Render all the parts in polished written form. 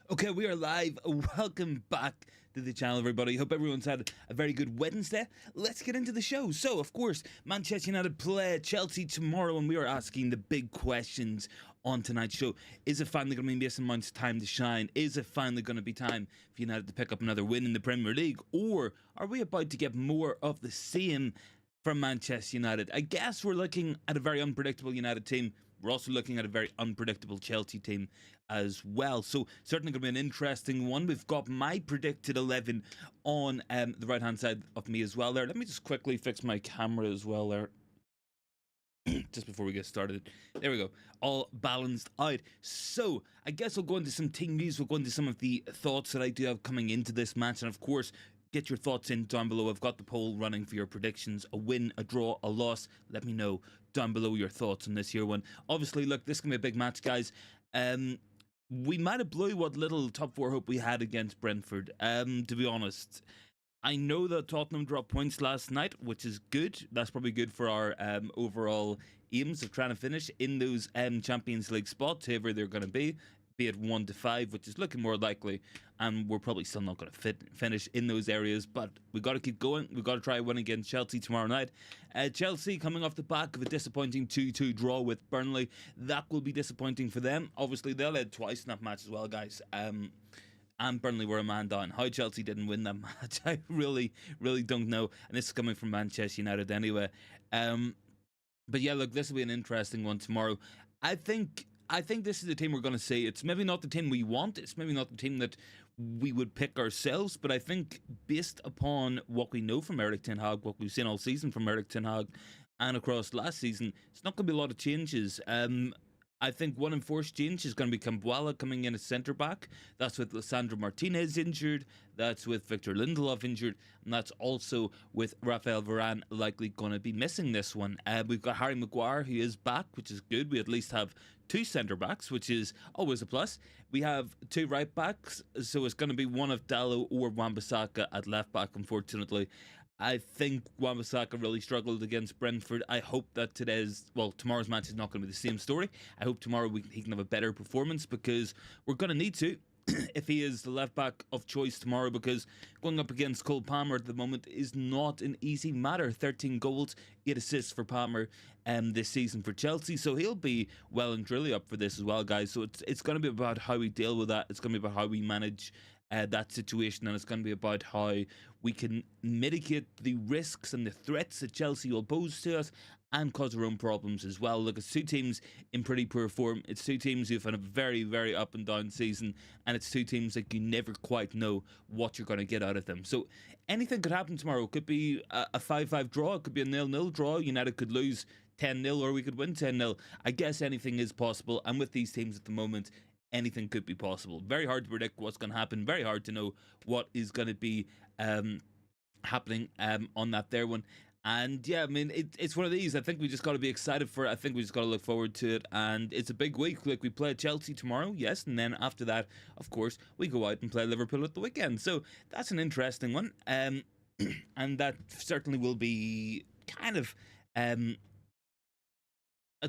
Okay, we are live. Welcome back to the channel, everybody. Hope everyone's had a very good Wednesday. Let's get into the show. So, of course, Manchester United play Chelsea tomorrow, and we are asking the big questions on tonight's show. Is it finally going to be Mason Mount's time to shine? Is it finally going to be time for United to pick up another win in the Premier League? Or are we about to get more of the same from Manchester United? I guess we're looking at a very unpredictable United team. We're also looking at a very unpredictable Chelsea team as well. So certainly going to be an interesting one. We've got my predicted 11 on the right-hand side of me as well there. Let me just quickly fix my camera as well there. Just before we get started. There we go. All balanced out. So I guess we'll go into some team news. We'll go into some of the thoughts that I do have coming into this match. And of course, get your thoughts in down below. I've got the poll running for your predictions. A win, a draw, a loss. Let me know down below your thoughts on this here one. Obviously, look, this can be a big match, guys. We might have blew what little top four hope we had against Brentford, to be honest. I know that Tottenham dropped points last night, which is good. That's probably good for our overall aims of trying to finish in those Champions League spots, whoever they're going to be it 1 to 5, which is looking more likely, and we're probably still not going to finish in those areas, but we got to keep going. We got to try win against Chelsea tomorrow night. Chelsea coming off the back of a disappointing 2-2 draw with Burnley. That will be disappointing for them. Obviously, they led twice in that match as well, guys. And Burnley were a man down. How Chelsea didn't win that match, I really don't know. And this is coming from Manchester United anyway. But yeah, look, this will be an interesting one tomorrow. I think this is the team we're going to see. It's maybe not the team we want. It's maybe not the team that we would pick ourselves. But I think based upon what we know from Erik ten Hag, what we've seen all season from Erik ten Hag and across last season, it's not going to be a lot of changes. I think one enforced change is going to be Cambuala coming in as centre-back. That's with Lisandro Martinez injured. That's with Victor Lindelof injured. And that's also with Rafael Varane likely going to be missing this one. We've got Harry Maguire, who is back, which is good. We at least have two centre-backs, which is always a plus. We have two right-backs, so it's going to be one of Dalot or Wan-Bissaka at left-back, unfortunately. I think Wan-Bissaka really struggled against Brentford. I hope that tomorrow's match is not going to be the same story. I hope tomorrow he can have a better performance, because we're going to need to if he is the left back of choice tomorrow, because going up against Cole Palmer at the moment is not an easy matter. 13 goals, 8 assists for Palmer this season for Chelsea, so he'll be well and truly up for this as well, guys. So it's going to be about how we deal with that. It's going to be about how we manage that situation, and it's going to be about how we can mitigate the risks and the threats that Chelsea will pose to us and cause our own problems as well. Look, it's two teams in pretty poor form. It's two teams who've had a very up and down season, and it's two teams that you never quite know what you're going to get out of them. So anything could happen tomorrow. It could be a 5-5 draw. It could be a 0-0 draw. United could lose 10-0, or we could win 10-0. I guess anything is possible, and with these teams at the moment, anything could be possible. Very hard to predict what's going to happen. Very hard to know what is going to be happening on that there one. And yeah, I mean, it's one of these. I think we just got to be excited for it. I think we just got to look forward to it. And it's a big week. Like, we play Chelsea tomorrow, yes. And then after that, of course, we go out and play Liverpool at the weekend. So that's an interesting one. And that certainly will be kind of a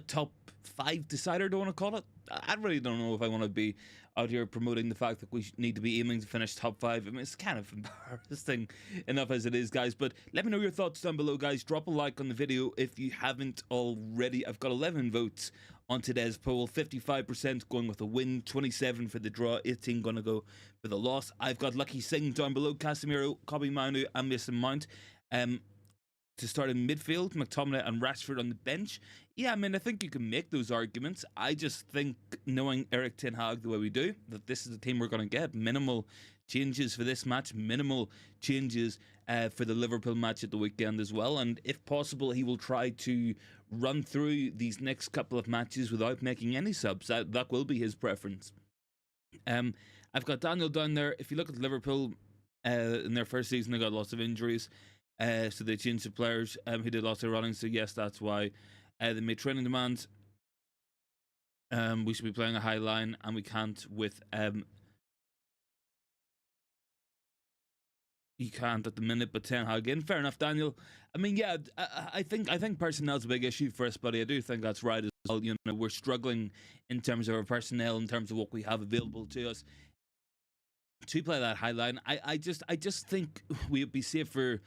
top 5 decider, do I want to call it? I really don't know if I want to be out here promoting the fact that we need to be aiming to finish top 5. I mean, it's kind of embarrassing enough as it is, guys. But let me know your thoughts down below, guys. Drop a like on the video if you haven't already. I've got 11 votes on today's poll. 55% going with a win, 27 for the draw, 18 going to go for the loss. I've got Lucky Singh down below, Casemiro, Kobe Manu, and Mason Mount. To start in midfield, McTominay and Rashford on the bench. Yeah, I mean, I think you can make those arguments. I just think, knowing Erik ten Hag the way we do, that this is the team we're going to get. Minimal changes for this match, minimal changes for the Liverpool match at the weekend as well. And if possible, he will try to run through these next couple of matches without making any subs. That will be his preference. I've got Daniel down there. If you look at Liverpool in their first season, they got lots of injuries. So they changed the players who did lots of running. So yes, that's why they made training demands. We should be playing a high line, and we can't with you can't at the minute. But Ten Hag in, fair enough, Daniel. I mean, yeah, I think personnel's a big issue for us, buddy. I do think that's right as well. You know, we're struggling in terms of our personnel, in terms of what we have available to us. to play that high line. I just think we'd be safer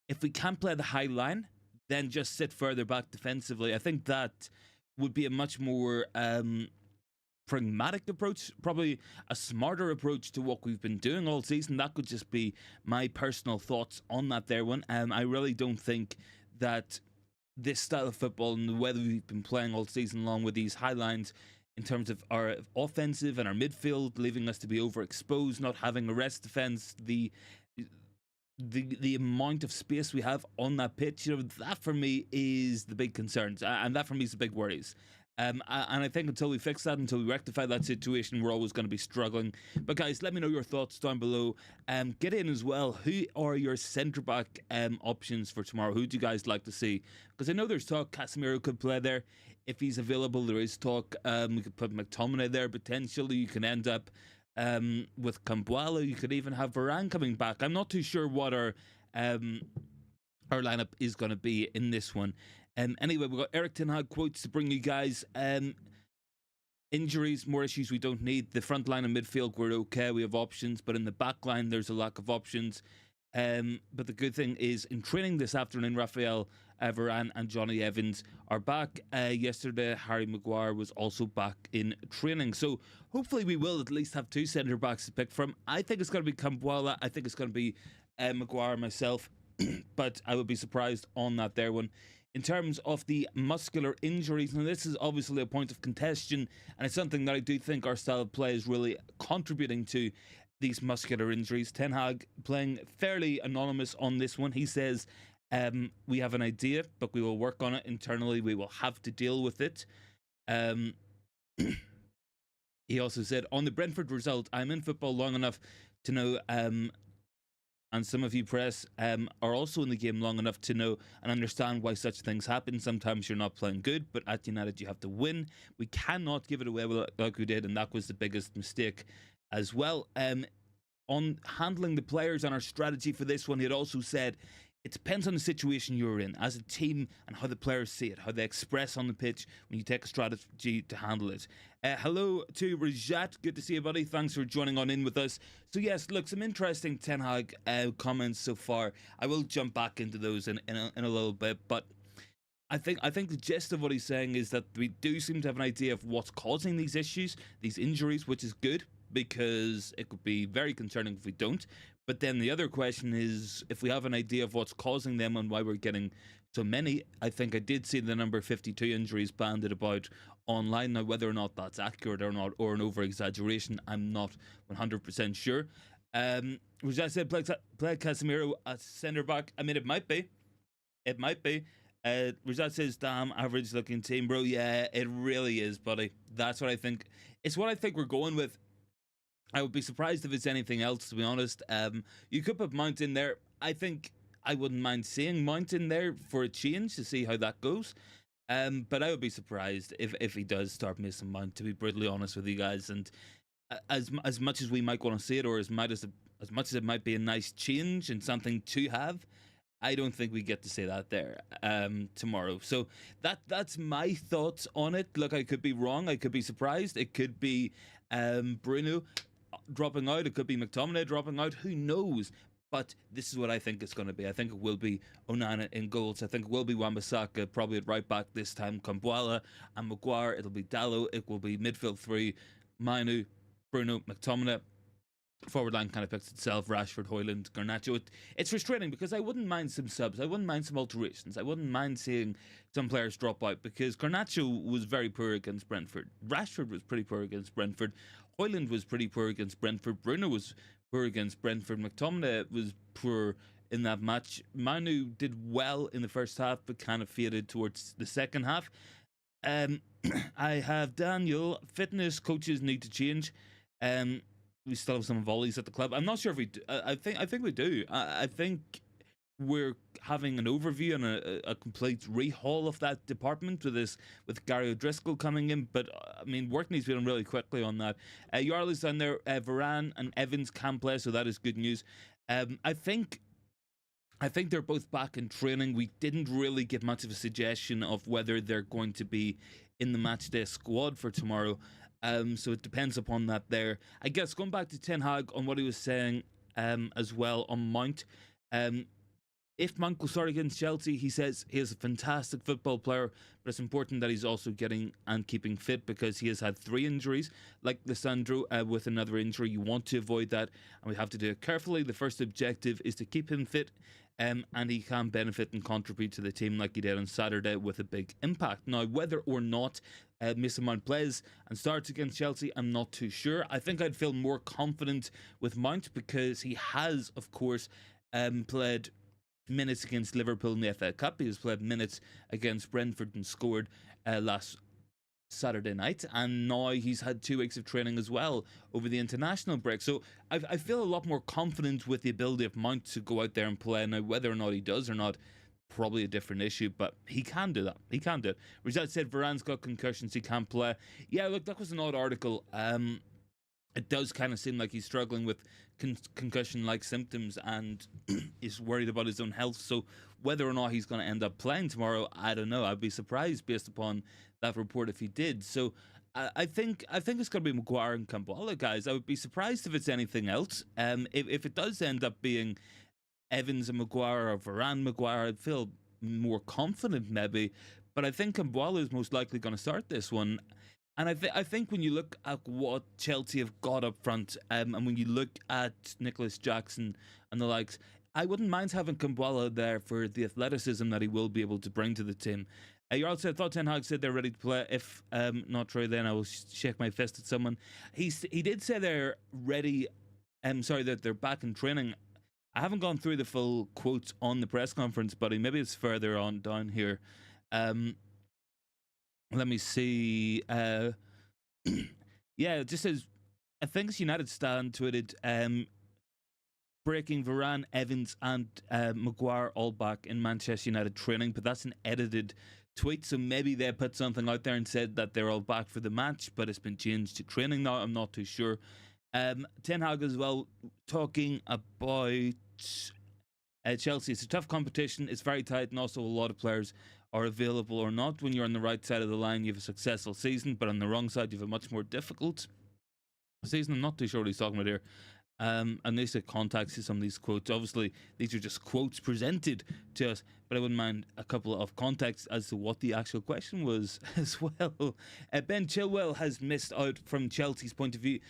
if we can't play the high line, then just sit further back defensively. I think that would be a much more pragmatic approach, probably a smarter approach to what we've been doing all season. That could just be my personal thoughts on that there one. I really don't think that this style of football and the way that we've been playing all season long with these high lines in terms of our offensive and our midfield, leaving us to be overexposed, not having a rest defense, the amount of space we have on that pitch, that for me is the big concerns, and that for me is the big worries. And I think until we fix that, until we rectify that situation, we're always going to be struggling. But guys, let me know your thoughts down below. Get in as well. Who are your centre back options for tomorrow? Who do you guys like to see? Because I know there's talk Casemiro could play there if he's available. There is talk we could put McTominay there potentially. You can end up with Kambuala. You could even have Varane coming back. I'm not too sure what our lineup is going to be in this one. Anyway, we've got Eric Ten Hag quotes to bring you guys. Injuries, more issues we don't need. The front line and midfield, we're okay. We have options, but in the back line, there's a lack of options. But the good thing is, in training this afternoon, Raphael Varane and Johnny Evans are back. Yesterday, Harry Maguire was also back in training. So hopefully we will at least have two centre-backs to pick from. I think it's going to be Kambuala. I think it's going to be Maguire myself. But I would be surprised on that there one. In terms of the muscular injuries, now this is obviously a point of contention, and it's something that I do think our style of play is really contributing to these muscular injuries. Ten Hag playing fairly anonymous on this one. He says, we have an idea, but we will work on it internally. We will have to deal with it. He also said, on the Brentford result, I'm in football long enough to know... and some of you press are also in the game long enough to know and understand why such things happen. Sometimes you're not playing good, but at United you have to win. We cannot give it away like we did, and that was the biggest mistake as well. On handling the players and our strategy for this one, he had also said, it depends on the situation you're in as a team and how the players see it, how they express on the pitch when you take a strategy to handle it. Hello to Rajat. Good to see you, buddy. Thanks for joining on in with us. So yes, look, some interesting Ten Hag comments so far. I will jump back into those in a little bit, but I think the gist of what he's saying is that we do seem to have an idea of what's causing these issues, these injuries, which is good, because it could be very concerning if we don't. But then the other question is, if we have an idea of what's causing them and why we're getting so many, I think I did see the number 52 injuries banded about online. Now, whether or not that's accurate or not, or an over-exaggeration, I'm not 100% sure. Which I said, play Casemiro as centre-back. I mean, it might be. It might be. Rajat says, damn, average-looking team, bro. Yeah, it really is, buddy. That's what I think. It's what I think we're going with. I would be surprised if it's anything else, to be honest. You could put Mount in there. I think I wouldn't mind seeing Mount in there for a change to see how that goes. But I would be surprised if he does start missing Mount, to be brutally honest with you guys. And as much as we might want to see it, or as much as it might be a nice change and something to have, I don't think we get to say that there tomorrow. So that's my thoughts on it. Look, I could be wrong. I could be surprised. It could be Bruno dropping out. It could be McTominay dropping out. Who knows? But this is what I think it's going to be. I think it will be Onana in goals. I think it will be Wan-Bissaka, probably at right back this time. Kambuala and Maguire. It'll be Dalot. It will be midfield three. Manu, Bruno, McTominay. Forward line kind of picks itself. Rashford, Højlund, Garnacho. It's frustrating because I wouldn't mind some subs. I wouldn't mind some alterations. I wouldn't mind seeing some players drop out because Garnacho was very poor against Brentford. Rashford was pretty poor against Brentford. Højlund was pretty poor against Brentford. Bruno was poor against Brentford. McTominay was poor in that match. Manu did well in the first half but kind of faded towards the second half. I have Daniel. Fitness coaches need to change. We still have some volleys at the club. I'm not sure if we do. I think we do. I think we're having an overview and a complete rehaul of that department with Gary O'Driscoll coming in. But I mean, work needs to be done really quickly on that. Yarley's down there. Varane and Evans can play, so that is good news. I think they're both back in training. We didn't really get much of a suggestion of whether they're going to be in the matchday squad for tomorrow. So it depends upon that there. I guess going back to Ten Hag on what he was saying as well on Mount. If Mount will start against Chelsea, he says he is a fantastic football player, but it's important that he's also getting and keeping fit because he has had 3 injuries, like Lisandro with another injury. You want to avoid that, and we have to do it carefully. The first objective is to keep him fit, and he can benefit and contribute to the team like he did on Saturday with a big impact. Now, whether or not Mason Mount plays and starts against Chelsea, I'm not too sure. I think I'd feel more confident with Mount because he has, of course, played minutes against Liverpool in the FA Cup. He has played minutes against Brentford and scored last Saturday night, and now he's had 2 weeks of training as well over the international break. So I feel a lot more confident with the ability of Mount to go out there and play. Now, whether or not he does or not, probably a different issue, but he can do that. He can do it. Rizal said Varane's got concussions, he can't play. Yeah, look, that was an odd article. It does kind of seem like he's struggling with concussion-like symptoms and is worried about his own health. So whether or not he's going to end up playing tomorrow, I don't know. I'd be surprised based upon that report if he did. So I think it's going to be Maguire and Kambala, guys. I would be surprised if it's anything else. If it does end up being Evans and Maguire or Varane Maguire, I'd feel more confident maybe. But I think Kambala is most likely going to start this one. And I think when you look at what Chelsea have got up front, and when you look at Nicholas Jackson and the likes, I wouldn't mind having Kambala there for the athleticism that he will be able to bring to the team. You also thought Ten Hag said they're ready to play. If not true, then I will shake my fist at someone. He did say they're ready. That they're back in training. I haven't gone through the full quotes on the press conference, buddy. Maybe it's further on down here. Let me see. Yeah, it just says, I think it's United stand tweeted, breaking Varane, Evans, and Maguire all back in Manchester United training, but that's an edited tweet, so maybe they put something out there and said that they're all back for the match, but it's been changed to training now. I'm not too sure. Ten Hag as well, talking about Chelsea. It's a tough competition, it's very tight, and also a lot of players are available or not. When you're on the right side of the line, you have a successful season, but on the wrong side, you have a much more difficult season. I'm not too sure what he's talking about here. And they said context to some of these quotes. Obviously, these are just quotes presented to us, but I wouldn't mind a couple of context as to what the actual question was as well. Ben Chilwell has missed out from Chelsea's point of view.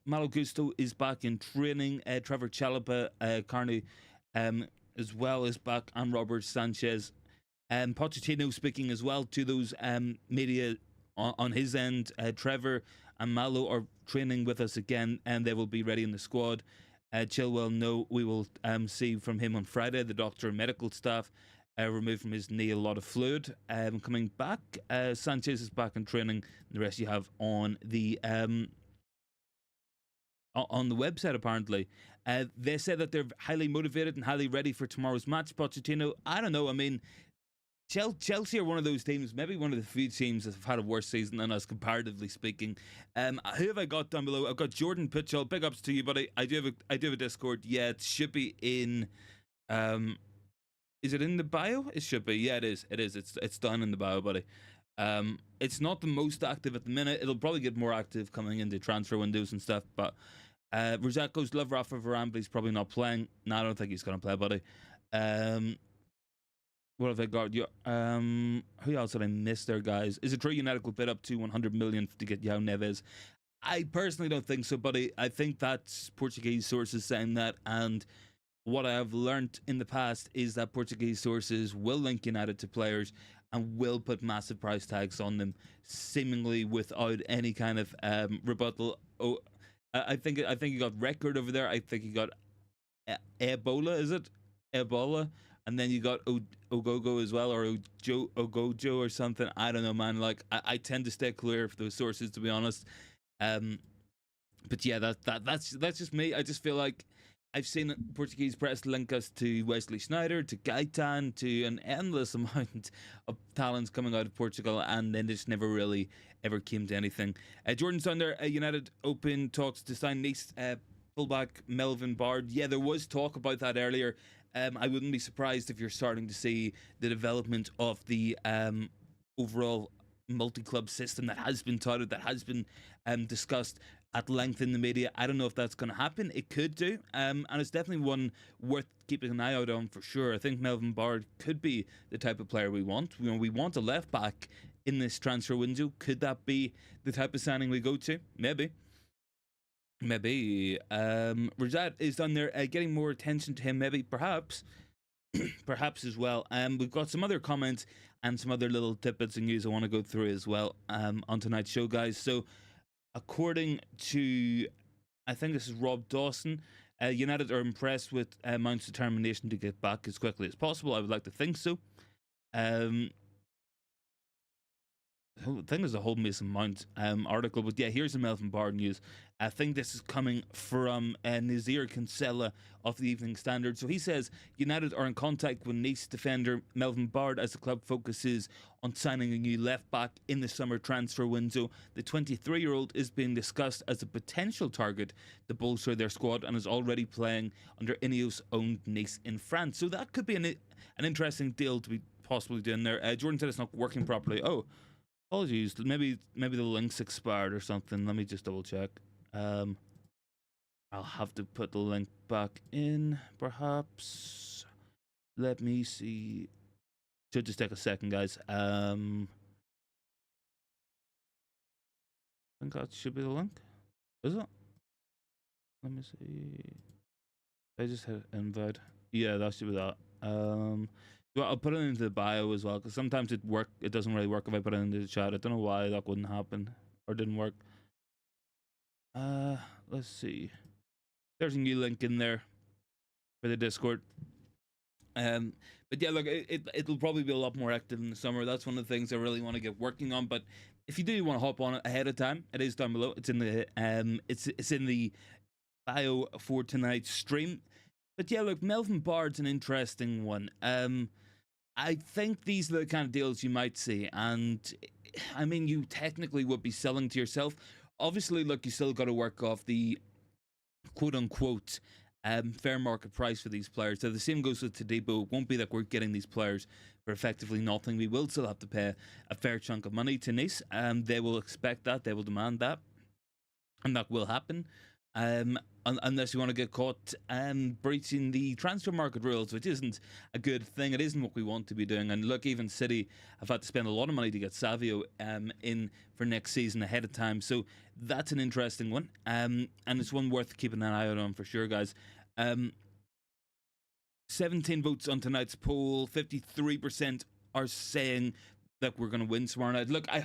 Malo Gusto is back in training. Trevor Chalobah, Carney, as well is back, and Robert Sanchez. Pochettino speaking as well to those media on his end. Trevor and Malo are training with us again, and they will be ready in the squad. Chilwell, no, we will see from him on Friday. The doctor and medical staff removed from his knee a lot of fluid. Coming back, Sanchez is back in training. The rest you have on the website, apparently. They said that they're highly motivated and highly ready for tomorrow's match. Pochettino, I don't know. I mean, Chelsea are one of those teams, maybe one of the few teams that have had a worse season than us, comparatively speaking. Who have I got down below? I've got Jordan Pitchell. Big ups to you, buddy. I do have a Discord. Yeah, it should be in. Is it in the bio? It should be. Yeah, it is. It is. It's down in the bio, buddy. It's not the most active at the minute. It'll probably get more active coming into transfer windows and stuff. But Rosette goes, love Rafa Varane, but he's probably not playing. No, I don't think he's going to play, buddy. What have I got? Who else did I miss there, guys? Is it true United will bid up to 100 million to get João Neves? I personally don't think so, buddy. I think that's Portuguese sources saying that, and what I have learnt in the past is that Portuguese sources will link United to players and will put massive price tags on them, seemingly without any kind of rebuttal. Oh, I think you got Record over there. I think you got Ebola. Is it Ebola? And then you got Ogogo as well, or Ogojo or something. I don't know, man. Like I tend to stay clear of those sources, to be honest. But yeah, that's just me. I just feel like I've seen Portuguese press link us to Wesley Sneijder, to Gaetan, to an endless amount of talents coming out of Portugal, and then just never really ever came to anything. Jordan Sunder, United open talks to sign Nice fullback Melvin Bard. Yeah, there was talk about that earlier. I wouldn't be surprised if you're starting to see the development of the overall multi-club system that has been touted, that has been discussed at length in the media. I don't know if that's going to happen. It could do, and it's definitely one worth keeping an eye out on for sure. I think Melvin Bard could be the type of player we want. You know, we want a left back in this transfer window. Could that be the type of signing we go to? Maybe. Rajat is down there getting more attention to him. Maybe, perhaps. Perhaps as well. We've got some other comments and some other little tidbits and news I want to go through as well on tonight's show, guys. So, according to, I think this is Rob Dawson, United are impressed with Mount's determination to get back as quickly as possible. I would like to think so. I think there's a whole Mason Mount article, but yeah, here's the Melvin Bard news. I think this is coming from Nazir Kinsella of the Evening Standard. So he says United are in contact with Nice defender Melvin Bard as the club focuses on signing a new left back in the summer transfer window. The 23-year-old is being discussed as a potential target to bolster their squad and is already playing under Ineos-owned Nice in France. So that could be an interesting deal to be possibly doing there. Jordan said it's not working properly. Oh, apologies. Maybe the link's expired or something. Let me just double check. I'll have to put the link back in, perhaps. Let me see. Should just take a second, guys. I think that should be the link. Is it? Let me see. I just hit invite. Yeah, that should be that. Well, I'll put it into the bio as well, because sometimes it doesn't really work if I put it into the chat. I don't know why that wouldn't happen or didn't work. Let's see. There's a new link in there for the Discord. But yeah, look, it'll probably be a lot more active in the summer. That's one of the things I really want to get working on. But if you do want to hop on it ahead of time, it is down below. It's in the it's in the bio for tonight's stream. But yeah, look, Melvin Bard's an interesting one. I think these are the kind of deals you might see, and I mean, you technically would be selling to yourself. Obviously, look, you still got to work off the quote-unquote fair market price for these players. So the same goes with Todibo. It won't be that we're getting these players for effectively nothing. We will still have to pay a fair chunk of money to Nice. They will expect that. They will demand that. And that will happen. Unless you want to get caught breaching the transfer market rules, which isn't a good thing. It isn't what we want to be doing. And look, even City have had to spend a lot of money to get Savio in for next season ahead of time. So that's an interesting one. And it's one worth keeping an eye out on for sure, guys. 17 votes on tonight's poll. 53% are saying that we're going to win tomorrow night. Look, I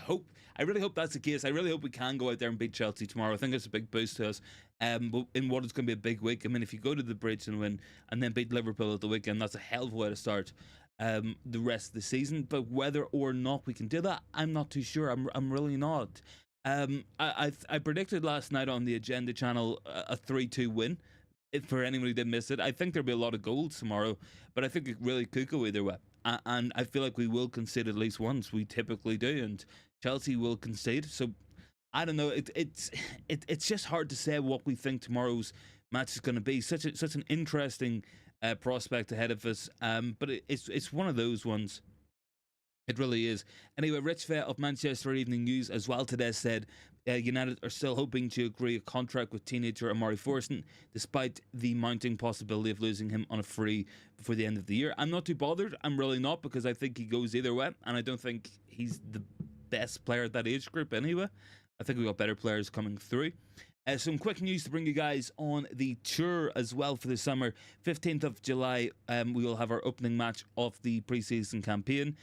really hope that's the case. I really hope we can go out there and beat Chelsea tomorrow. I think it's a big boost to us. But in what is going to be a big week. I mean, if you go to the Bridge and win and then beat Liverpool at the weekend, that's a hell of a way to start the rest of the season. But whether or not we can do that, I'm not too sure. I'm really not. I predicted last night on the Agenda channel a 3-2 win. For anyone who did miss it, I think there'll be a lot of goals tomorrow, but I think it really could go either way. And I feel like we will concede at least once. We typically do, and Chelsea will concede. So I don't know. It's just hard to say what we think tomorrow's match is going to be. Such an interesting prospect ahead of us. But it's one of those ones. It really is. Anyway, Rich Fair of Manchester Evening News as well today said United are still hoping to agree a contract with teenager Amari Forson, despite the mounting possibility of losing him on a free before the end of the year. I'm not too bothered. I'm really not, because I think he goes either way, and I don't think he's the best player at that age group anyway. I think we've got better players coming through. Some quick news to bring you guys on the tour as well for the summer. 15th of July, we will have our opening match of the pre-season campaign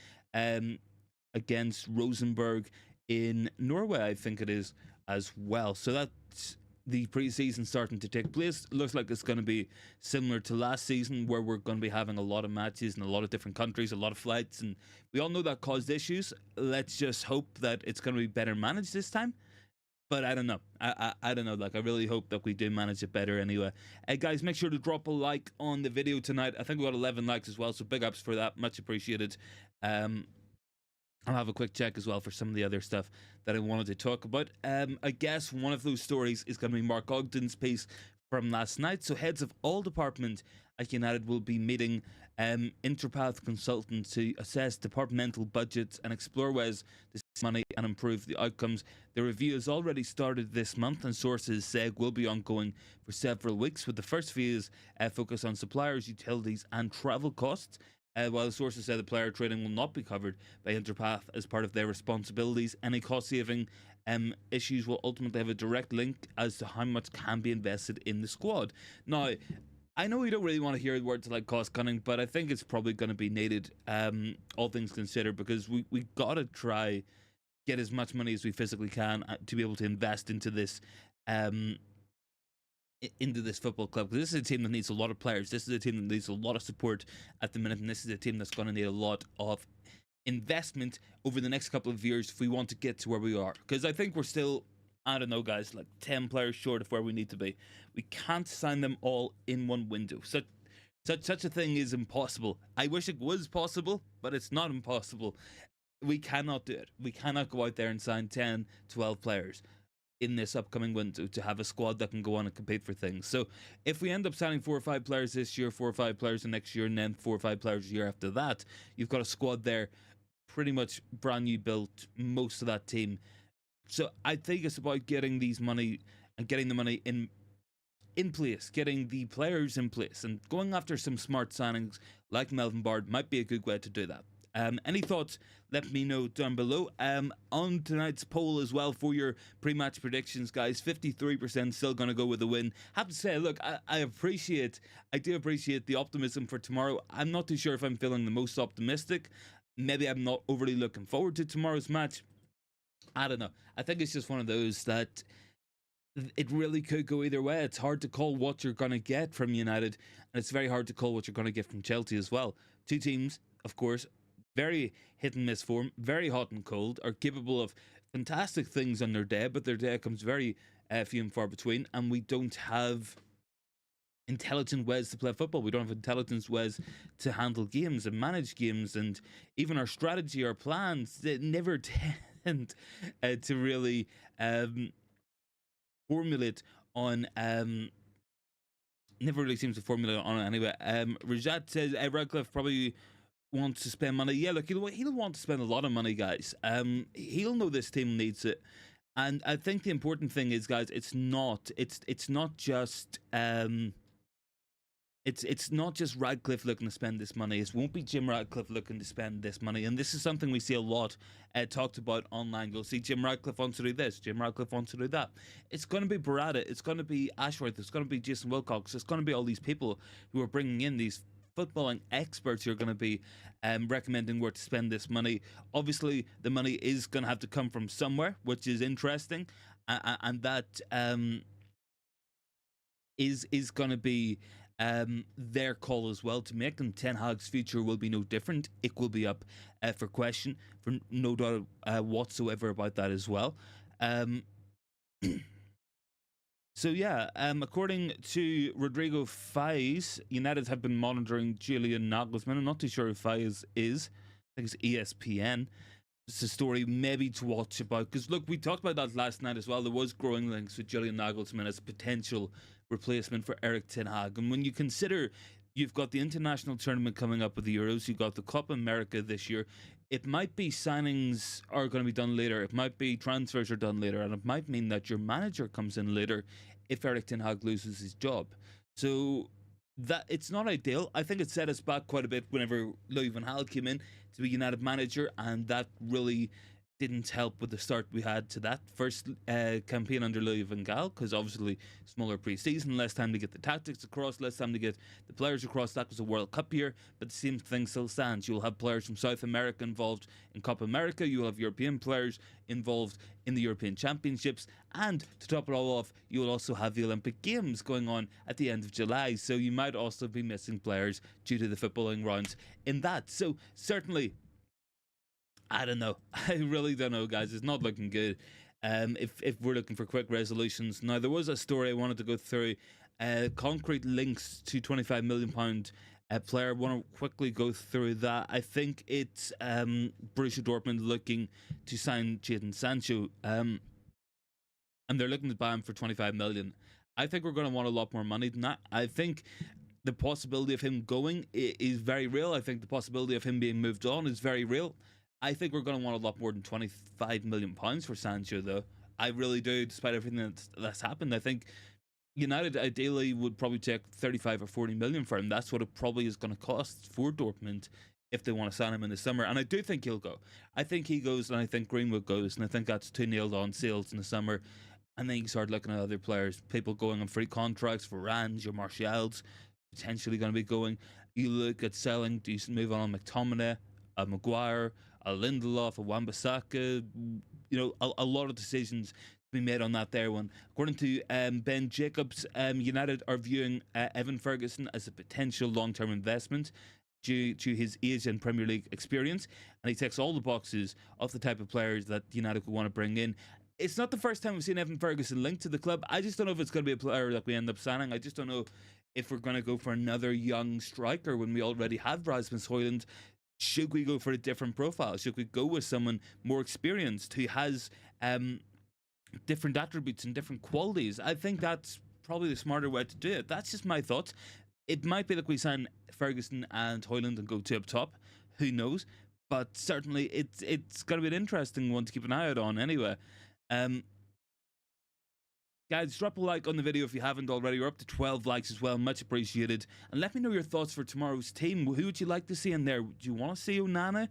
against Rosenborg in Norway, I think it is, as well. So that's the pre-season starting to take place. Looks like it's going to be similar to last season, where we're going to be having a lot of matches in a lot of different countries, a lot of flights, and we all know that caused issues. Let's just hope that it's going to be better managed this time. But I don't know. I don't know. Like, I really hope that we do manage it better anyway. Guys, make sure to drop a like on the video tonight. I think we got 11 likes as well, so big ups for that. Much appreciated. I'll have a quick check as well for some of the other stuff that I wanted to talk about. I guess one of those stories is going to be Mark Ogden's piece from last night. So heads of all departments at United will be meeting Interpath consultants to assess departmental budgets and explore ways to money and improve the outcomes. The review has already started this month, and sources say will be ongoing for several weeks, with the first phase focus on suppliers, utilities and travel costs. While the sources say the player trading will not be covered by Interpath as part of their responsibilities, any cost-saving issues will ultimately have a direct link as to how much can be invested in the squad. Now, I know we don't really want to hear words like cost cutting, but I think it's probably going to be needed, all things considered, because we got to try get as much money as we physically can to be able to invest into this football club. Because this is a team that needs a lot of players. This is a team that needs a lot of support at the minute, and this is a team that's going to need a lot of investment over the next couple of years if we want to get to where we are. Because I think we're still, I don't know, guys, like 10 players short of where we need to be. We can't sign them all in one window. Such a thing is impossible. I wish it was possible, but it's not impossible. We cannot do it. We cannot go out there and sign 10, 12 players in this upcoming window to have a squad that can go on and compete for things. So if we end up signing 4 or 5 players this year, 4 or 5 players the next year, and then 4 or 5 players the year after that, you've got a squad there pretty much brand new built, most of that team. So I think it's about getting these money and getting the money in place, getting the players in place, and going after some smart signings like Melvin Bard might be a good way to do that. Any thoughts? Let me know down below. On tonight's poll as well for your pre-match predictions, guys. 53% still going to go with the win. Have to say, look, I do appreciate the optimism for tomorrow. I'm not too sure if I'm feeling the most optimistic. Maybe I'm not overly looking forward to tomorrow's match. I don't know. I think it's just one of those that it really could go either way. It's hard to call what you're going to get from United, and it's very hard to call what you're going to get from Chelsea as well. Two teams, of course, very hit and miss form, very hot and cold, are capable of fantastic things on their day, but their day comes very few and far between, and we don't have intelligent ways to play football. We don't have intelligent ways to handle games and manage games, and even our strategy, our plans, they never tend to really formulate on never really seems to formulate on it anyway. Rajat says Radcliffe probably wants to spend money. Yeah, look, he'll want to spend a lot of money, guys. He'll know this team needs it, and I think the important thing is, guys, it's not just it's not just Radcliffe looking to spend this money. It won't be Jim Radcliffe looking to spend this money. And this is something we see a lot talked about online. You'll see Jim Radcliffe wants to do this, Jim Radcliffe wants to do that. It's going to be Barada, it's going to be Ashworth, it's going to be Jason Wilcox, it's going to be all these people who are bringing in these footballing experts who are going to be recommending where to spend this money. Obviously, the money is going to have to come from somewhere, which is interesting. And that is going to be their call as well to make, and Ten Hag's future will be no different. It will be up for question, for no doubt whatsoever about that as well. So yeah, according to Rodrigo Faiz, United have been monitoring Julian Nagelsmann. I'm not too sure who Faiz is. I think it's ESPN. It's a story maybe to watch about, because look, we talked about that last night as well. There was growing links with Julian Nagelsmann as a potential replacement for Erik ten Hag. And when you consider you've got the international tournament coming up with the Euros, you've got the Copa America this year, it might be signings are going to be done later, it might be transfers are done later, and it might mean that your manager comes in later if Erik ten Hag loses his job. So that it's not ideal. I think it set us back quite a bit whenever Louis van Gaal came in to be United manager, and that really didn't help with the start we had to that first campaign under Louis van Gaal, because obviously smaller pre-season, less time to get the tactics across, less time to get the players across. That was a World Cup year, but the same thing still stands. You'll have players from South America involved in Copa America, you'll have European players involved in the European Championships, and to top it all off, you'll also have the Olympic Games going on at the end of July, so you might also be missing players due to the footballing rounds in that. So certainly, I don't know. I really don't know, guys. It's not looking good. If we're looking for quick resolutions. Now, there was a story I wanted to go through. Concrete links to £25 million player. I want to quickly go through that. I think it's Borussia Dortmund looking to sign Jadon Sancho. And they're looking to buy him for £25 million. I think we're going to want a lot more money than that. I think the possibility of him going is very real. I think the possibility of him being moved on is very real. I think we're going to want a lot more than £25 million for Sancho, though. I really do, despite everything that's happened. I think United ideally would probably take 35 or 40 million for him. That's what it probably is going to cost for Dortmund if they want to sign him in the summer. And I do think he'll go. I think he goes, and I think Greenwood goes, and I think that's two nailed on sales in the summer. And then you start looking at other players, people going on free contracts. Varane's, your Martials, potentially going to be going. You look at selling, do you move on McTominay, a Maguire, a Lindelof, a Wan-Bissaka? You know, a lot of decisions to be made on that there one. According to Ben Jacobs, United are viewing Evan Ferguson as a potential long-term investment due to his age and Premier League experience, and he ticks all the boxes of the type of players that United would want to bring in. It's not the first time we've seen Evan Ferguson linked to the club. I just don't know if it's going to be a player that we end up signing. I just don't know if we're going to go for another young striker when we already have Rasmus Højlund. Should we go for a different profile? Should we go with someone more experienced who has different attributes and different qualities? I think that's probably the smarter way to do it. That's just my thoughts. It might be that we sign Ferguson and Højlund and go two up top. Who knows? But certainly it's going to be an interesting one to keep an eye out on anyway. Guys, drop a like on the video if you haven't already. We're up to 12 likes as well. Much appreciated. And let me know your thoughts for tomorrow's team. Who would you like to see in there? Do you want to see Onana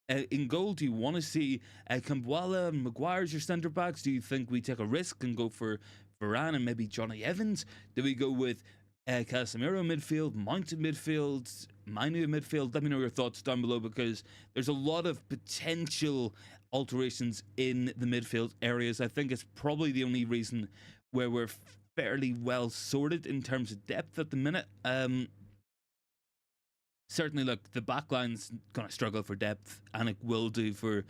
in goal? Do you want to see Kambuala and Maguire as your centre backs? Do you think we take a risk and go for Varane and maybe Johnny Evans? Do we go with Casemiro midfield, Mount in midfield, Manu in midfield? Let me know your thoughts down below, because there's a lot of potential alterations in the midfield areas. I think it's probably the only reason where we're fairly well sorted in terms of depth at the minute. Certainly, look, the backline's going to struggle for depth, and it will do for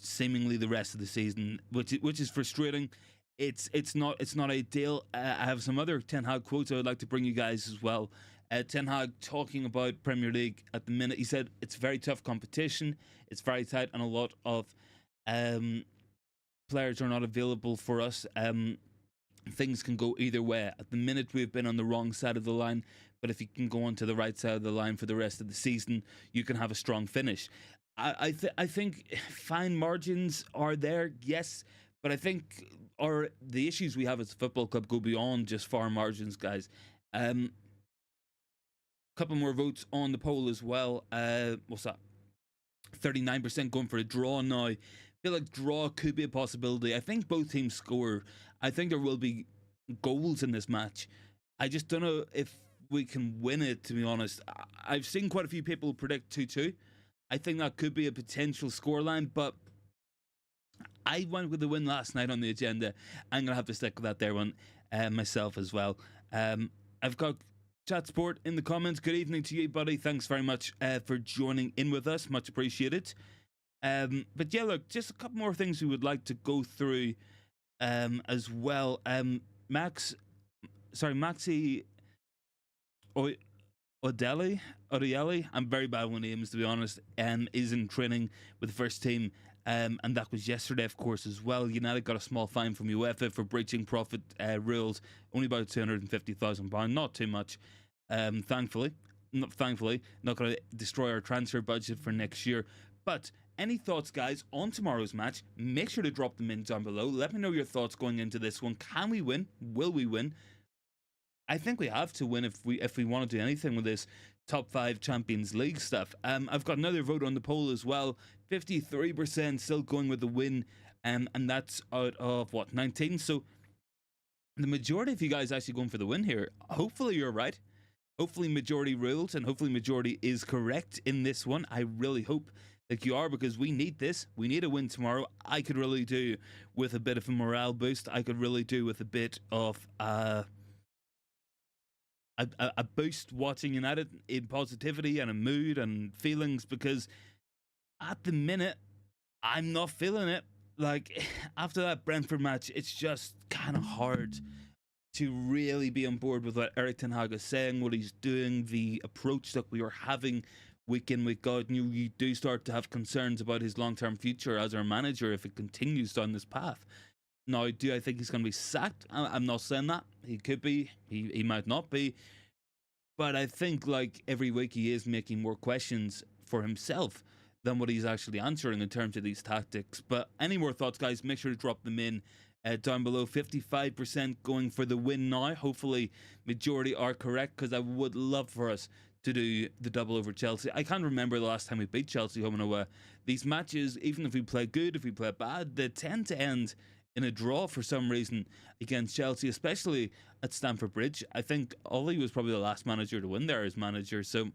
seemingly the rest of the season, which is frustrating. It's not ideal. I have some other Ten Hag quotes I would like to bring you guys as well. Ten Hag talking about Premier League at the minute. He said it's very tough competition. It's very tight, and a lot of players are not available for us. Things can go either way. At the minute, we've been on the wrong side of the line, but if you can go onto the right side of the line for the rest of the season, you can have a strong finish. I think fine margins are there, yes, but I think the issues we have as a football club go beyond just far margins, guys. Couple more votes on the poll as well. What's that? 39% going for a draw now. I feel like draw could be a possibility. I think both teams score. I think there will be goals in this match. I just don't know if we can win it, to be honest. I've seen quite a few people predict 2-2. I think that could be a potential scoreline, but I went with the win last night on the agenda. I'm going to have to stick with that there one myself as well. I've got Chat Sport in the comments. Good evening to you, buddy. Thanks very much for joining in with us. Much appreciated. But yeah, look, just a couple more things we would like to go through as well. Maxi Odelli, I'm very bad with names, to be honest, is in training with the first team. And that was yesterday, of course, as well. United got a small fine from UEFA for breaching profit rules, only about £250,000, not too much. Thankfully, not going to destroy our transfer budget for next year. But any thoughts, guys, on tomorrow's match? Make sure to drop them in down below. Let me know your thoughts going into this one. Can we win? Will we win? I think we have to win if we want to do anything with this top 5 Champions League stuff. I've got another vote on the poll as well. 53% still going with the win, and that's out of, 19? So the majority of you guys actually going for the win here. Hopefully you're right. Hopefully majority rules, and hopefully majority is correct in this one. I really hope that you are, because we need this. We need a win tomorrow. I could really do with a bit of a morale boost. I could really do with a bit of a boost watching United in positivity and a mood and feelings, because at the minute I'm not feeling it. Like, after that Brentford match, it's just kind of hard to really be on board with what Erik ten Hag is saying, what he's doing, the approach that we are having week in, week out. And you do start to have concerns about his long-term future as our manager if it continues down this path. Now, do I think he's going to be sacked? I'm not saying that. He could be. He might not be. But I think, like, every week he is making more questions for himself than what he's actually answering in terms of these tactics. But any more thoughts, guys, make sure to drop them in down below. 55% going for the win now. Hopefully majority are correct, because I would love for us to do the double over Chelsea. I can't remember the last time we beat Chelsea home and away. These matches, even if we play good, if we play bad, they tend to end in a draw for some reason against Chelsea, especially at Stamford Bridge. I think Ollie was probably the last manager to win there as manager, so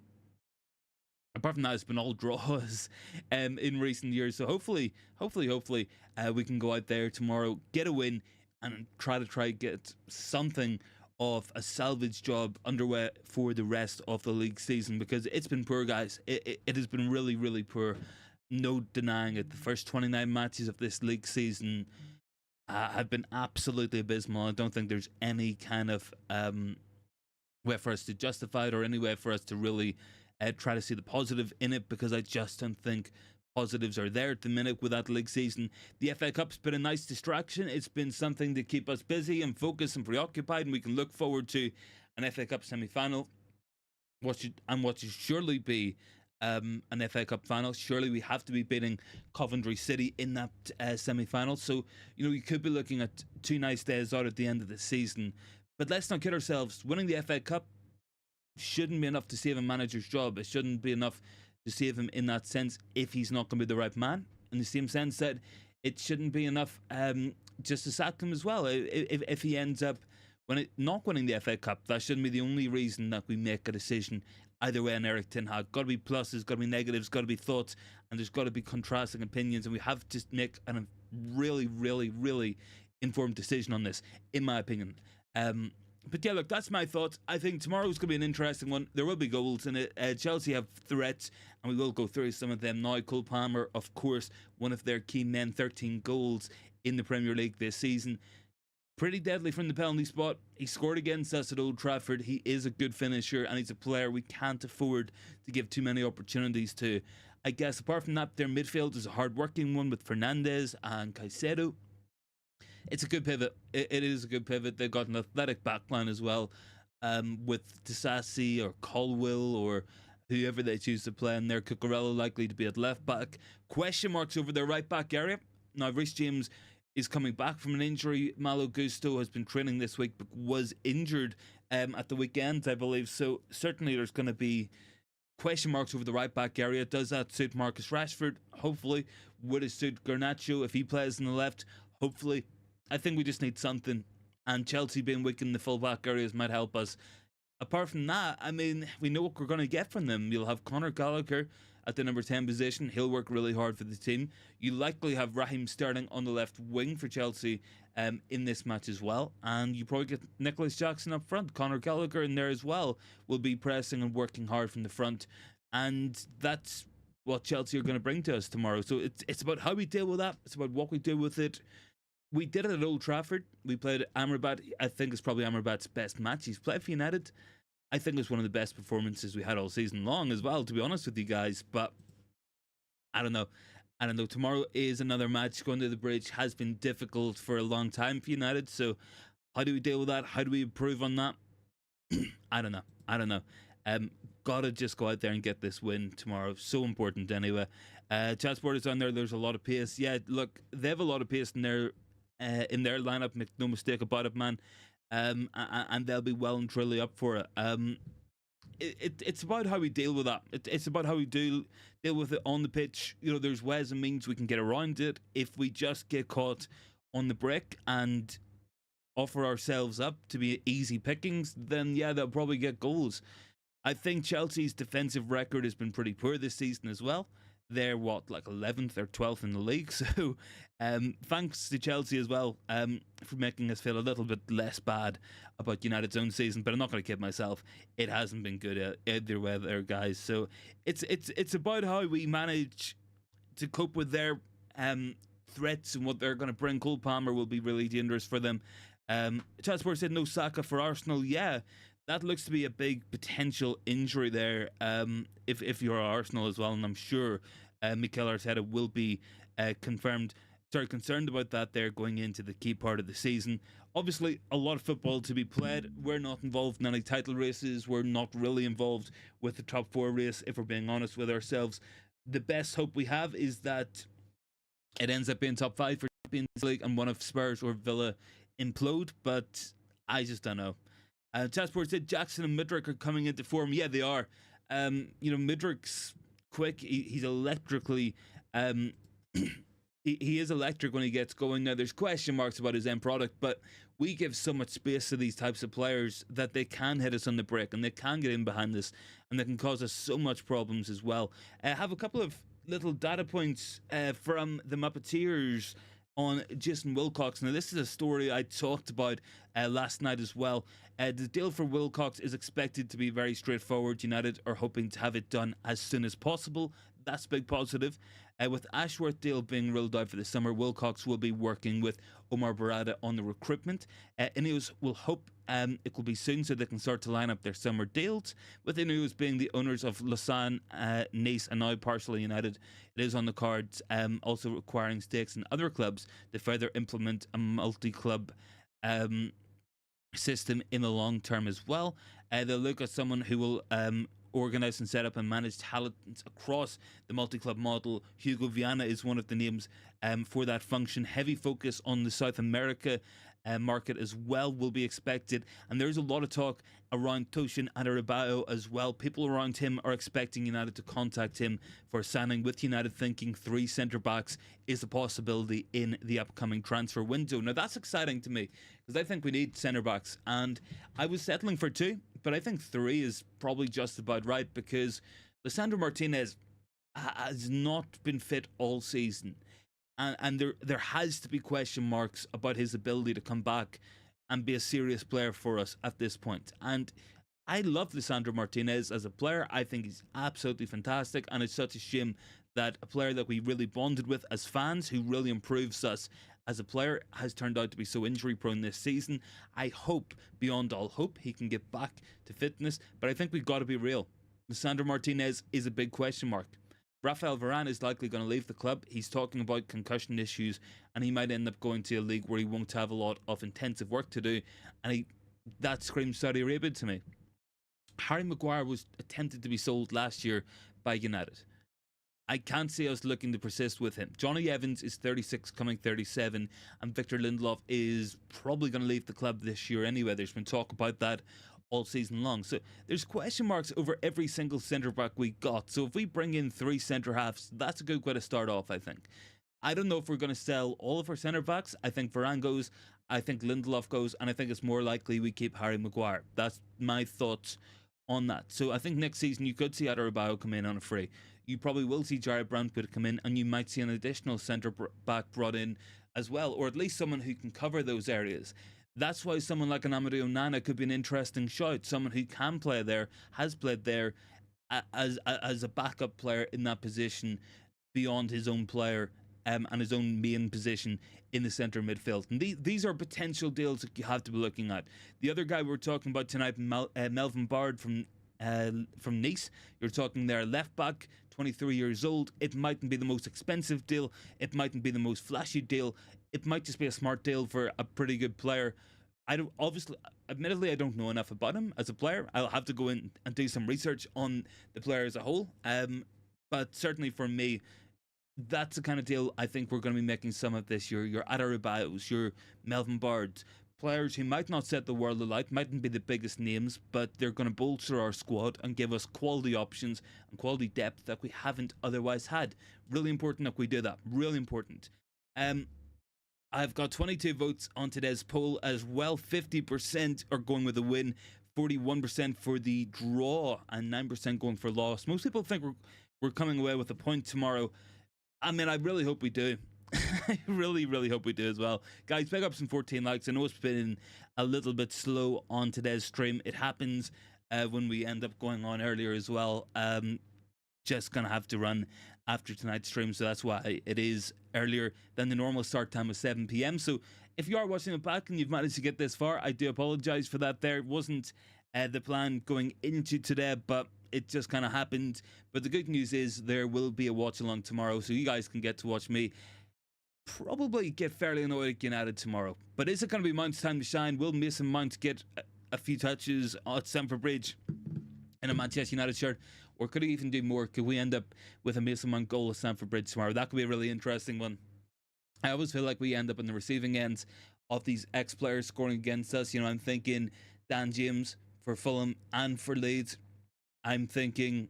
apart from that, it's been all draws in recent years. So hopefully, we can go out there tomorrow, get a win, and try to get something of a salvage job underway for the rest of the league season, because it's been poor, guys. It has been really, really poor. No denying it. The first 29 matches of this league season have been absolutely abysmal. I don't think there's any kind of way for us to justify it, or any way for us to really try to see the positive in it, because I just don't think positives are there at the minute with that league season. The FA Cup's been a nice distraction. It's been something to keep us busy and focused and preoccupied, and we can look forward to an FA Cup semi-final. What should surely be an FA Cup final. Surely we have to be beating Coventry City in that semi-final. So, we could be looking at 2 nice days out at the end of the season. But let's not kid ourselves. Winning the FA Cup shouldn't be enough to save a manager's job. It shouldn't be enough to save him in that sense if he's not going to be the right man. In the same sense that it shouldn't be enough just to sack him as well. If he ends up not winning the FA Cup, that shouldn't be the only reason that we make a decision either way on Eric Ten Hag. Got to be pluses, got to be negatives, got to be thoughts, and there's got to be contrasting opinions, and we have to make a really, really, really informed decision on this, in my opinion. But yeah, look, that's my thoughts. I think tomorrow's going to be an interesting one. There will be goals in it. Chelsea have threats, and we will go through some of them now. Cole Palmer, of course, one of their key men, 13 goals in the Premier League this season. Pretty deadly from the penalty spot. He scored against us at Old Trafford. He is a good finisher, and he's a player we can't afford to give too many opportunities to. I guess apart from that, their midfield is a hard-working one with Fernandes and Caicedo. It's a good pivot. It is a good pivot. They've got an athletic backline as well, with Disasi or Colwill or whoever they choose to play in there. Cucurella likely to be at left back. Question marks over their right back area. Now, Reece James is coming back from an injury. Malo Gusto has been training this week, but was injured at the weekend, I believe. So certainly there's going to be question marks over the right back area. Does that suit Marcus Rashford? Hopefully. Would it suit Garnacho if he plays on the left? Hopefully. I think we just need something, and Chelsea being weak in the full back areas might help us. Apart from that, I mean, we know what we're going to get from them. You'll have Conor Gallagher at the number 10 position. He'll work really hard for the team. You likely have Raheem Sterling on the left wing for Chelsea in this match as well. And you probably get Nicholas Jackson up front. Conor Gallagher in there as well will be pressing and working hard from the front. And that's what Chelsea are going to bring to us tomorrow. So it's about how we deal with that. It's about what we do with it. We did it at Old Trafford. We played Amrabat. I think it's probably Amrabat's best match he's played for United. I think it's one of the best performances we had all season long as well, to be honest with you guys. But I don't know. Tomorrow is another match. Going to the bridge has been difficult for a long time for United. So how do we deal with that? How do we improve on that? I don't know. Gotta just go out there and get this win tomorrow. So important anyway. Chat Sport is on there. There's a lot of pace. Yeah, look, they have a lot of pace in their lineup. Make no mistake about it, man. And they'll be well and truly up for it. It's about how we deal with that. It's about how we deal with it on the pitch. There's ways and means we can get around it. If we just get caught on the break and offer ourselves up to be easy pickings, then yeah, they'll probably get goals. I think Chelsea's defensive record has been pretty poor this season as well. They're 11th or 12th in the league. So thanks to Chelsea as well for making us feel a little bit less bad about United's own season. But I'm not going to kid myself. It hasn't been good either way there, guys. So it's about how we manage to cope with their threats and what they're going to bring. Cole Palmer will be really dangerous for them. Chatsport said no Saka for Arsenal. Yeah, that looks to be a big potential injury there if you're Arsenal as well, and I'm sure Mikel Arteta will be concerned about that there going into the key part of the season. Obviously, a lot of football to be played. We're not involved in any title races. We're not really involved with the top 4 race, if we're being honest with ourselves. the best hope we have is that it ends up being top 5 for Champions League and one of Spurs or Villa implode, but I just don't know. Chessport said Jackson and Mudryk are coming into form. Yeah, they are. Mudryk's quick. He's electrically. He is electric when he gets going. Now, there's question marks about his end product, but we give so much space to these types of players that they can hit us on the break and they can get in behind us and they can cause us so much problems as well. I have a couple of little data points from the Muppeteers on Jason Wilcox. Now, this is a story I talked about last night as well. The deal for Wilcox is expected to be very straightforward. United are hoping to have it done as soon as possible. That's a big positive. With Ashworth deal being ruled out for the summer, Wilcox will be working with Omar Barada on the recruitment. Ineos will hope it will be soon so they can start to line up their summer deals. With Ineos being the owners of Lausanne, Nice and now partially United, it is on the cards, also requiring stakes in other clubs to further implement a multi-club system in the long term as well. They'll look at someone who will organise and set up and manage talent across the multi-club model. Hugo Viana is one of the names for that function. Heavy focus on the South America market as well will be expected, and there's a lot of talk around Toshin Adarabioyo as well. People around him are expecting United to contact him for signing with United, thinking 3 centre-backs is a possibility in the upcoming transfer window. Now that's exciting to me because I think we need centre-backs, and I was settling for 2, but I think 3 is probably just about right because Lisandro Martinez has not been fit all season. And there has to be question marks about his ability to come back and be a serious player for us at this point. And I love Lisandro Martinez as a player. I think he's absolutely fantastic. And it's such a shame that a player that we really bonded with as fans, who really improves us as a player, has turned out to be so injury prone this season. I hope, beyond all hope, he can get back to fitness. But I think we've got to be real. Lisandro Martinez is a big question mark. Rafael Varane is likely going to leave the club. He's talking about concussion issues and he might end up going to a league where he won't have a lot of intensive work to do, and that screams Saudi Arabia to me. Harry Maguire was attempted to be sold last year by United. I can't see us looking to persist with him. Johnny Evans is 36, coming 37, and Victor Lindelof is probably going to leave the club this year anyway. There's been talk about that all season long. So there's question marks over every single centre-back we got. So if we bring in 3 centre-halves, that's a good way to start off, I think. I don't know if we're going to sell all of our centre-backs. I think Varane goes, I think Lindelof goes, and I think it's more likely we keep Harry Maguire. That's my thoughts on that. So I think next season you could see Adarabioyo come in on a free. You probably will see Jared Brandtwood come in, and you might see an additional centre-back brought in as well, or at least someone who can cover those areas. That's why someone like an Amadou Onana could be an interesting shout. Someone who can play there, has played there as a backup player in that position beyond his own player and his own main position in the centre midfield. And these are potential deals that you have to be looking at. The other guy we're talking about tonight, Melvin Bard from Nice. You're talking there, left back, 23 years old. It mightn't be the most expensive deal. It mightn't be the most flashy deal. It might just be a smart deal for a pretty good player. Admittedly, I don't know enough about him as a player. I'll have to go in and do some research on the player as a whole. But certainly for me, that's the kind of deal I think we're going to be making some of this year. Your Adarabioyos, your Melvin Bards, players who might not set the world alight, mightn't be the biggest names, but they're going to bolster our squad and give us quality options and quality depth that we haven't otherwise had. Really important that we do that. Really important. I've got 22 votes on today's poll as well. 50% are going with a win, 41% for the draw, and 9% going for loss. Most people think we're coming away with a point tomorrow. I mean, I really hope we do. I really, really hope we do as well. Guys, pick up some 14 likes. I know it's been a little bit slow on today's stream. It happens when we end up going on earlier as well. Just going to have to run after tonight's stream, so that's why it is earlier than the normal start time of 7 p.m. So if you are watching it back and you've managed to get this far, I do apologise for that there. It wasn't the plan going into today, but it just kind of happened. But the good news is there will be a watch along tomorrow, so you guys can get to watch me probably get fairly annoyed at United tomorrow. But is it going to be Mount's time to shine? Will Mason Mount get a few touches at Stamford Bridge in a Manchester United shirt? Or could he even do more? Could we end up with a Mason Mount goal at Stamford Bridge tomorrow? That could be a really interesting one. I always feel like we end up on the receiving ends of these ex-players scoring against us. You know, I'm thinking Dan James for Fulham and for Leeds. I'm thinking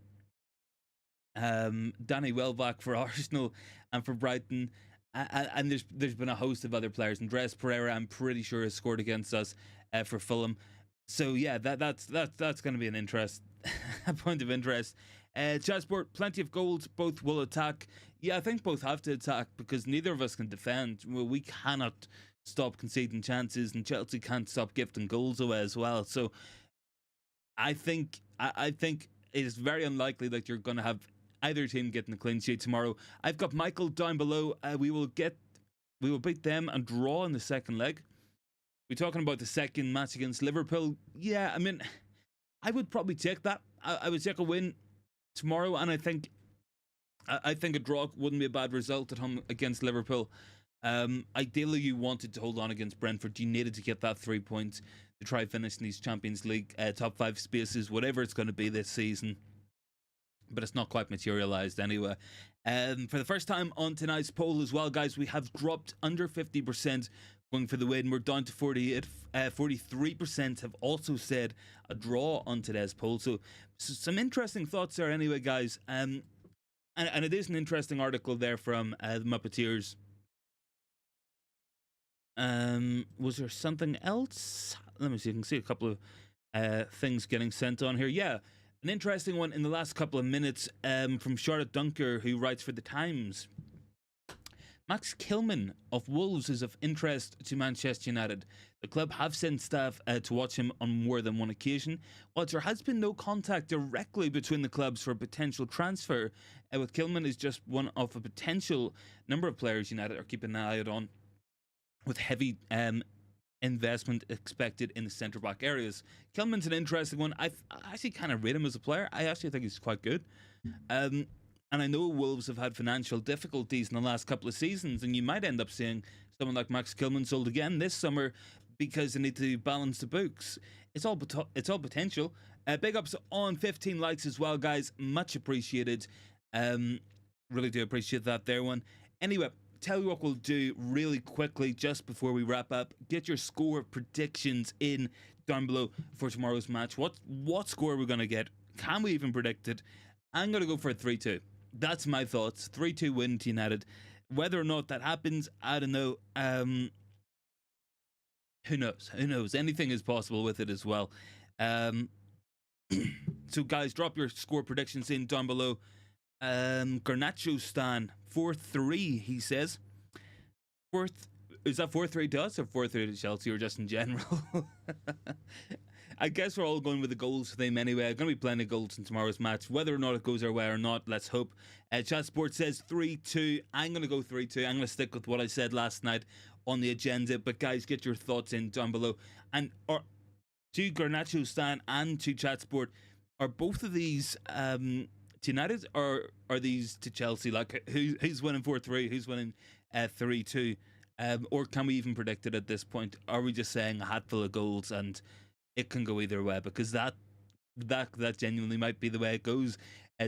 Danny Welbeck for Arsenal and for Brighton. And there's been a host of other players. Andres Pereira, I'm pretty sure, has scored against us for Fulham. So yeah, that's going to be an interest, a point of interest. Chatsport, plenty of goals. Both will attack. Yeah, I think both have to attack because neither of us can defend. Well, we cannot stop conceding chances, and Chelsea can't stop gifting goals away as well. So I think it is very unlikely that you're going to have either team getting a clean sheet tomorrow. I've got Michael down below. We will beat them and draw in the second leg. We're talking about the second match against Liverpool. Yeah, I mean, I would probably take that. I would take a win tomorrow, and I think a draw wouldn't be a bad result at home against Liverpool. Ideally, you wanted to hold on against Brentford. You needed to get that 3 points to try finishing these Champions League top 5 spaces, whatever it's going to be this season. But it's not quite materialised anyway. For the first time on tonight's poll as well, guys, we have dropped under 50% going for the win. We're down to 48. 43% have also said a draw on today's poll. So some interesting thoughts there anyway, guys. And it is an interesting article there from the Muppeteers. Was there something else? Let me see. You can see a couple of things getting sent on here. Yeah, an interesting one in the last couple of minutes from Charlotte Dunker, who writes for The Times. Max Kilman of Wolves is of interest to Manchester United. The club have sent staff to watch him on more than one occasion. Whilst there has been no contact directly between the clubs for a potential transfer, with Kilman is just one of a potential number of players United are keeping an eye on, with heavy investment expected in the centre-back areas. Kilman's an interesting one. I actually kind of rate him as a player. I actually think he's quite good. And I know Wolves have had financial difficulties in the last couple of seasons, and you might end up seeing someone like Max Kilman sold again this summer because they need to balance the books. It's all potential. Big ups on 15 likes as well, guys. Much appreciated. Really do appreciate that there one. Anyway, tell you what we'll do really quickly just before we wrap up. Get your score predictions in down below for tomorrow's match. What score are we going to get? Can we even predict it? I'm going to go for a 3-2. That's my thoughts. 3-2 win to United. Whether or not that happens, I don't know. Who knows? Who knows? Anything is possible with it as well. So, guys, drop your score predictions in down below. Garnacho Stan 4-3, he says. Is that 4-3 to us or 4-3 to Chelsea, or just in general? I guess we're all going with the goals theme anyway. Going to be plenty of goals in tomorrow's match. Whether or not it goes our way or not, let's hope. Chat Sport says 3-2. I'm going to go 3-2. I'm going to stick with what I said last night on the agenda. But guys, get your thoughts in down below. And to Garnacho Stan and to Chat Sport, are both of these to United, or are these to Chelsea? Like, who's winning 4-3? Who's winning 3-2? Or can we even predict it at this point? Are we just saying a hatful of goals and it can go either way? Because that genuinely might be the way it goes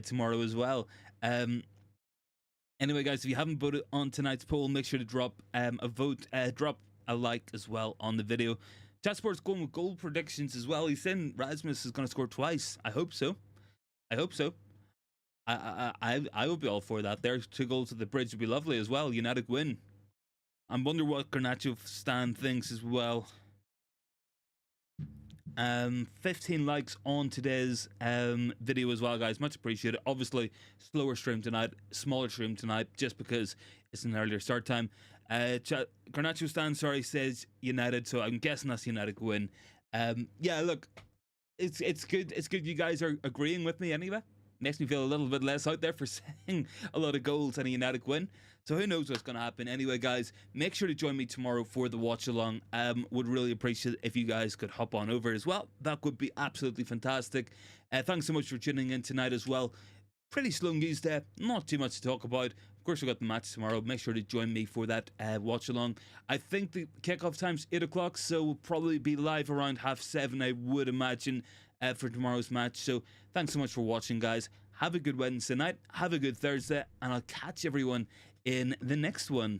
tomorrow as well. Anyway, guys, if you haven't voted on tonight's poll, make sure to drop a vote, drop a like as well on the video. Chatsport's going with goal predictions as well. He's saying Rasmus is going to score twice. I hope so. I would be all for that. There's 2 goals at the bridge would be lovely as well. United win. I wonder what Garnacho Stan thinks as well. 15 likes on today's video as well, guys. Much appreciated. Obviously, slower stream tonight, smaller stream tonight, just because it's an earlier start time. Garnacho Stan, sorry, says United, so I'm guessing that's United win. Yeah, look, it's good. It's good you guys are agreeing with me anyway. Makes me feel a little bit less out there for saying a lot of goals and a United win. So who knows what's going to happen. Anyway, guys, make sure to join me tomorrow for the watch along. Would really appreciate it if you guys could hop on over as well. That would be absolutely fantastic. Thanks so much for tuning in tonight as well. Pretty slow news there. Not too much to talk about. Of course, we've got the match tomorrow. Make sure to join me for that watch along. I think the kickoff time's 8 o'clock, so we'll probably be live around 7:30, I would imagine, for tomorrow's match. So thanks so much for watching, guys. Have a good Wednesday night. Have a good Thursday. And I'll catch everyone in the next one.